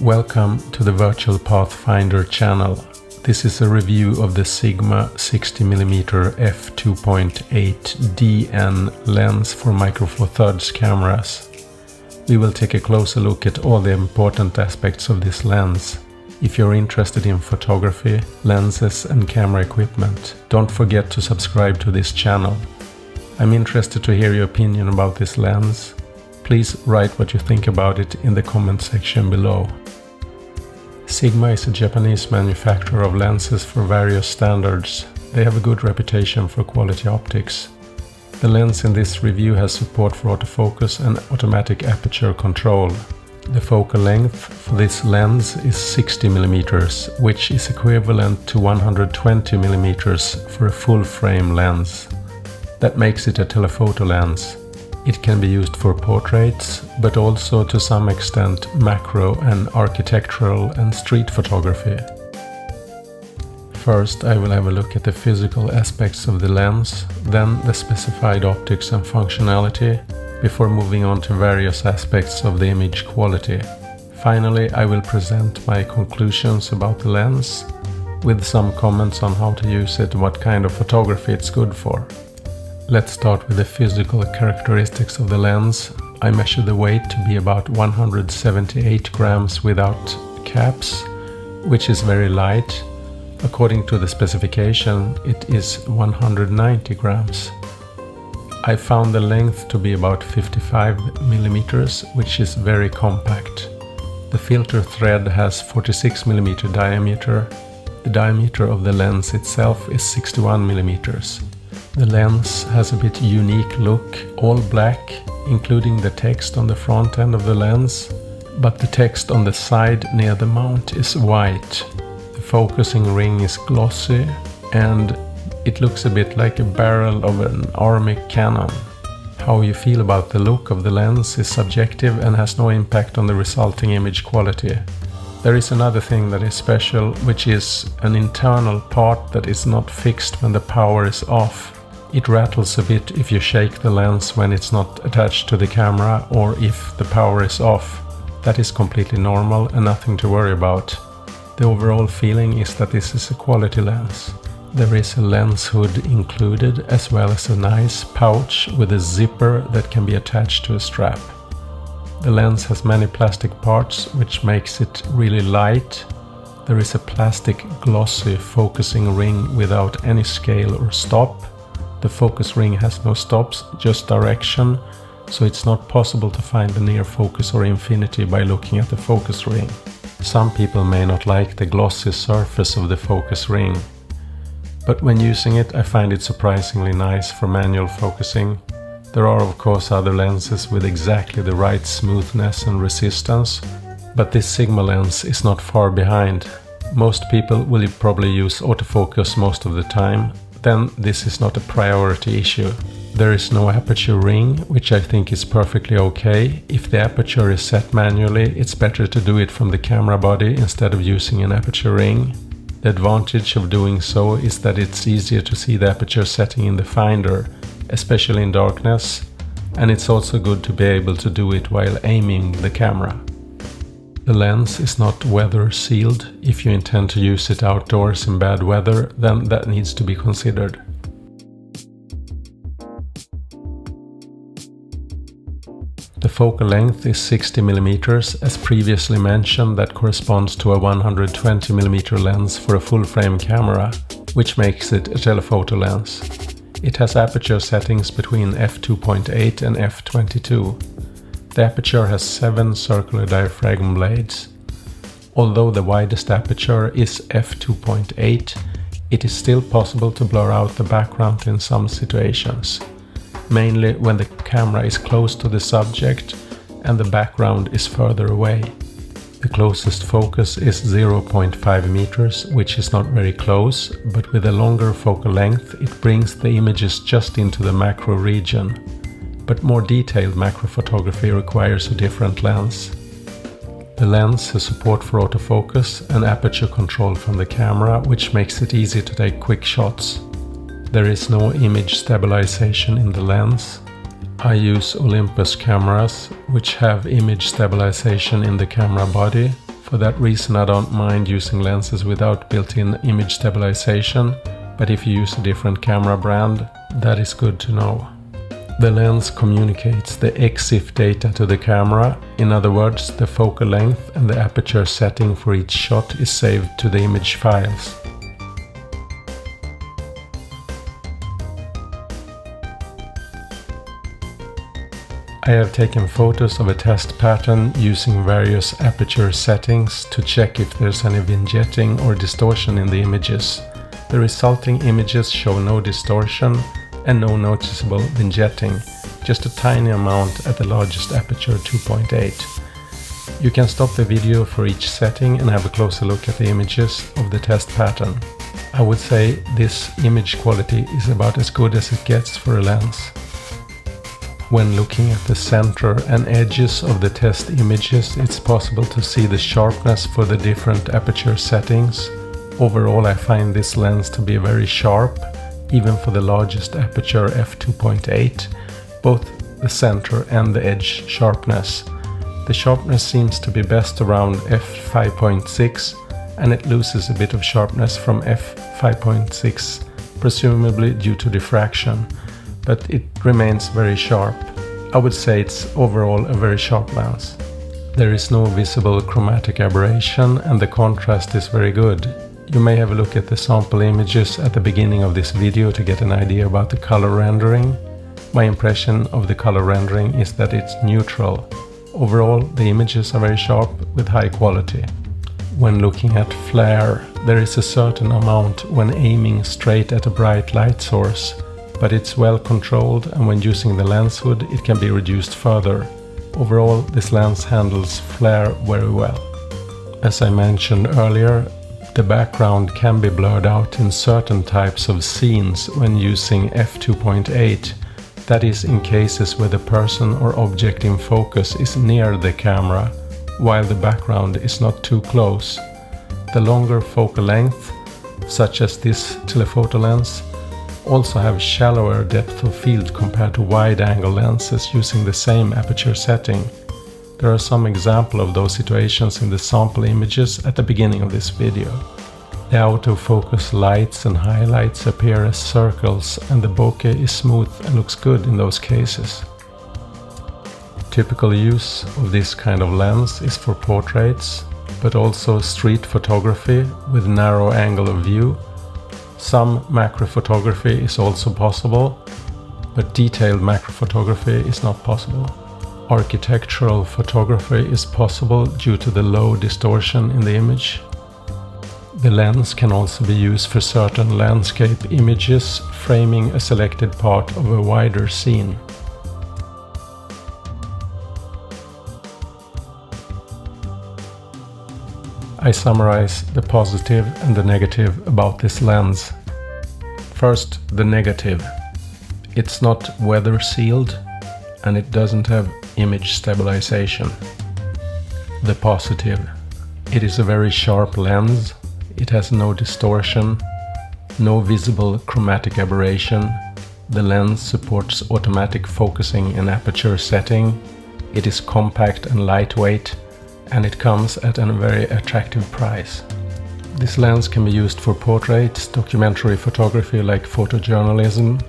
Welcome to the Virtual Pathfinder channel. This is a review of the Sigma 60mm F2.8 DN lens for Micro Four Thirds cameras. We will take a closer look at all the important aspects of this lens. If you're interested in photography, lenses and camera equipment, don't forget to subscribe to this channel. I'm interested to hear your opinion about this lens. Please write what you think about it in the comment section below. Sigma is a Japanese manufacturer of lenses for various standards. They have a good reputation for quality optics. The lens in this review has support for autofocus and automatic aperture control. The focal length for this lens is 60mm, which is equivalent to 120mm for a full-frame lens. That makes it a telephoto lens. It can be used for portraits, but also to some extent macro and architectural and street photography. First, I will have a look at the physical aspects of the lens, then the specified optics and functionality, before moving on to various aspects of the image quality. Finally, I will present my conclusions about the lens, with some comments on how to use it and what kind of photography it's good for. Let's start with the physical characteristics of the lens. I measure the weight to be about 178 grams without caps, which is very light. According to the specification, it is 190 grams. I found the length to be about 55mm, which is very compact. The filter thread has 46mm diameter. The diameter of the lens itself is 61mm. The lens has a bit unique look, all black, including the text on the front end of the lens, but the text on the side near the mount is white. The focusing ring is glossy and it looks a bit like a barrel of an army cannon. How you feel about the look of the lens is subjective and has no impact on the resulting image quality. There is another thing that is special, which is an internal part that is not fixed when the power is off. It rattles a bit if you shake the lens when it's not attached to the camera or if the power is off. That is completely normal and nothing to worry about. The overall feeling is that this is a quality lens. There is a lens hood included, as well as a nice pouch with a zipper that can be attached to a strap. The lens has many plastic parts, which makes it really light. There is a plastic glossy focusing ring without any scale or stop. The focus ring has no stops, just direction, so it's not possible to find the near focus or infinity by looking at the focus ring. Some people may not like the glossy surface of the focus ring, but when using it I find it surprisingly nice for manual focusing. There are of course other lenses with exactly the right smoothness and resistance, but this Sigma lens is not far behind. Most people will probably use autofocus most of the time. Then this is not a priority issue. There is no aperture ring, which I think is perfectly okay. If the aperture is set manually, it's better to do it from the camera body instead of using an aperture ring. The advantage of doing so is that it's easier to see the aperture setting in the finder, especially in darkness, and it's also good to be able to do it while aiming the camera. The lens is not weather sealed. If you intend to use it outdoors in bad weather, then that needs to be considered. The focal length is 60mm, as previously mentioned. That corresponds to a 120mm lens for a full-frame camera, which makes it a telephoto lens. It has aperture settings between f2.8 and f22. The aperture has 7 circular diaphragm blades. Although the widest aperture is f2.8, it is still possible to blur out the background in some situations, mainly when the camera is close to the subject and the background is further away. The closest focus is 0.5 meters, which is not very close, but with a longer focal length it brings the images just into the macro region. But more detailed macro photography requires a different lens. The lens has support for autofocus and aperture control from the camera, which makes it easy to take quick shots. There is no image stabilization in the lens. I use Olympus cameras, which have image stabilization in the camera body. For that reason I don't mind using lenses without built-in image stabilization, but if you use a different camera brand, that is good to know. The lens communicates the EXIF data to the camera. In other words, the focal length and the aperture setting for each shot is saved to the image files. I have taken photos of a test pattern using various aperture settings to check if there's any vignetting or distortion in the images. The resulting images show no distortion and no noticeable vignetting, just a tiny amount at the largest aperture 2.8. You can stop the video for each setting and have a closer look at the images of the test pattern. I would say this image quality is about as good as it gets for a lens. When looking at the center and edges of the test images, it's possible to see the sharpness for the different aperture settings. Overall, I find this lens to be very sharp, even for the largest aperture f2.8, both the center and the edge sharpness. The sharpness seems to be best around f5.6, and it loses a bit of sharpness from f5.6, presumably due to diffraction, but it remains very sharp. I would say it's overall a very sharp lens. There is no visible chromatic aberration and the contrast is very good. You may have a look at the sample images at the beginning of this video to get an idea about the color rendering. My impression of the color rendering is that it's neutral. Overall, the images are very sharp with high quality. When looking at flare, there is a certain amount when aiming straight at a bright light source, but it's well controlled, and when using the lens hood it can be reduced further. Overall, this lens handles flare very well. As I mentioned earlier, the background can be blurred out in certain types of scenes when using f2.8, that is in cases where the person or object in focus is near the camera, while the background is not too close. The longer focal length, such as this telephoto lens, also have shallower depth of field compared to wide-angle lenses using the same aperture setting. There are some examples of those situations in the sample images at the beginning of this video. The autofocus lights and highlights appear as circles, and the bokeh is smooth and looks good in those cases. Typical use of this kind of lens is for portraits, but also street photography with narrow angle of view. Some macro photography is also possible, but detailed macro photography is not possible. Architectural photography is possible due to the low distortion in the image. The lens can also be used for certain landscape images, framing a selected part of a wider scene. I summarize the positive and the negative about this lens. First, the negative. It's not weather sealed and it doesn't have image stabilization. The positive. It is a very sharp lens. It has no distortion, no visible chromatic aberration. The lens supports automatic focusing and aperture setting. It is compact and lightweight, and it comes at a very attractive price. This lens can be used for portraits, documentary photography like photojournalism.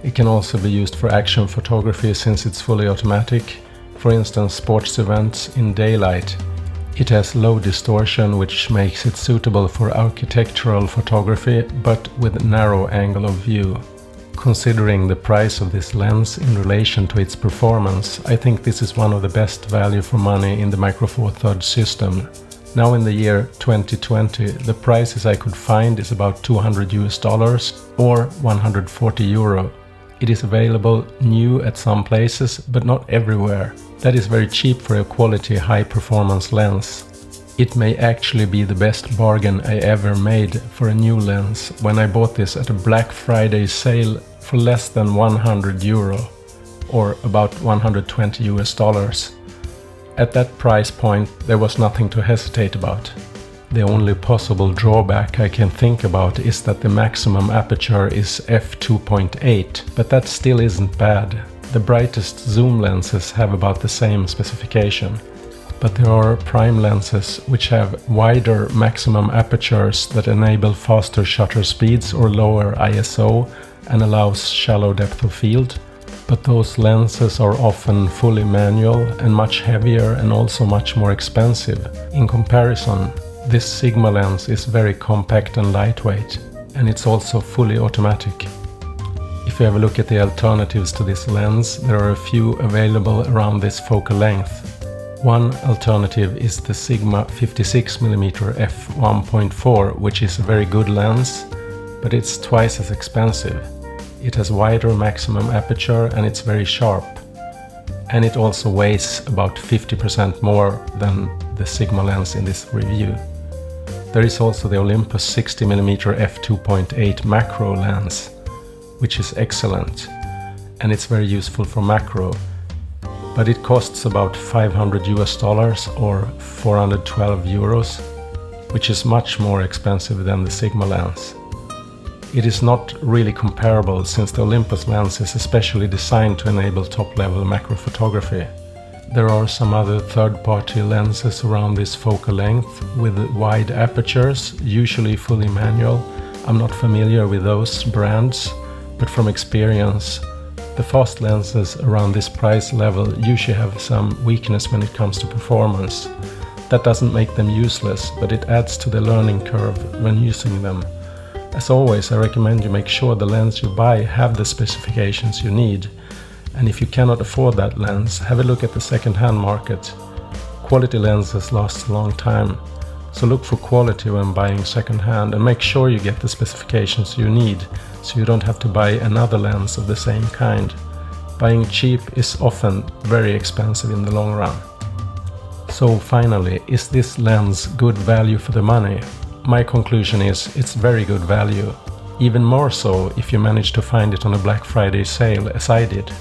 It can also be used for action photography since it's fully automatic, for instance sports events in daylight. It has low distortion, which makes it suitable for architectural photography, but with narrow angle of view. Considering the price of this lens in relation to its performance, I think this is one of the best value for money in the Micro Four Thirds system. Now in the year 2020, the prices I could find is about $200 or 140 euro. It is available new at some places, but not everywhere. That is very cheap for a quality high-performance lens. It may actually be the best bargain I ever made for a new lens when I bought this at a Black Friday sale for less than 100 euro, or about 120 US. At that price point, there was nothing to hesitate about. The only possible drawback I can think about is that the maximum aperture is f2.8, but that still isn't bad. The brightest zoom lenses have about the same specification. But there are prime lenses which have wider maximum apertures that enable faster shutter speeds or lower ISO and allows shallow depth of field. But those lenses are often fully manual and much heavier and also much more expensive. In comparison, this Sigma lens is very compact and lightweight, and it's also fully automatic. If you have a look at the alternatives to this lens, there are a few available around this focal length. One alternative is the Sigma 56mm F1.4, which is a very good lens, but it's twice as expensive. It has wider maximum aperture and it's very sharp. And it also weighs about 50% more than the Sigma lens in this review. There is also the Olympus 60mm F2.8 macro lens, which is excellent, and it's very useful for macro. But it costs about $500 or 412 euros, which is much more expensive than the Sigma lens. It is not really comparable since the Olympus lens is especially designed to enable top-level macro photography. There are some other third-party lenses around this focal length with wide apertures, usually fully manual. I'm not familiar with those brands, but from experience, the fast lenses around this price level usually have some weakness when it comes to performance. That doesn't make them useless, but it adds to the learning curve when using them. As always, I recommend you make sure the lens you buy have the specifications you need. And if you cannot afford that lens, have a look at the second-hand market. Quality lenses last a long time, so look for quality when buying second-hand and make sure you get the specifications you need, so you don't have to buy another lens of the same kind. Buying cheap is often very expensive in the long run. So finally, is this lens good value for the money? My conclusion is it's very good value. Even more so if you manage to find it on a Black Friday sale as I did.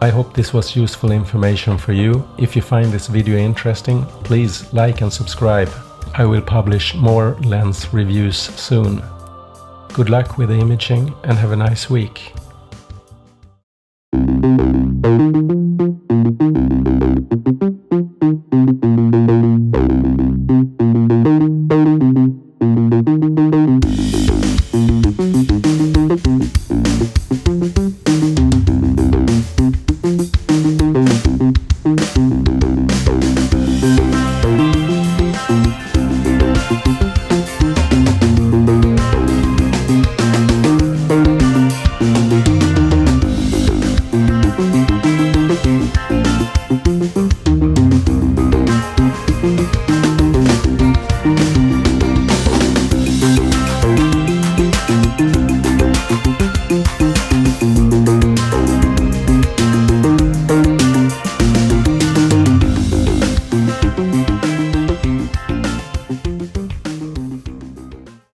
I hope this was useful information for you. If you find this video interesting, please like and subscribe. I will publish more lens reviews soon. Good luck with the imaging and have a nice week.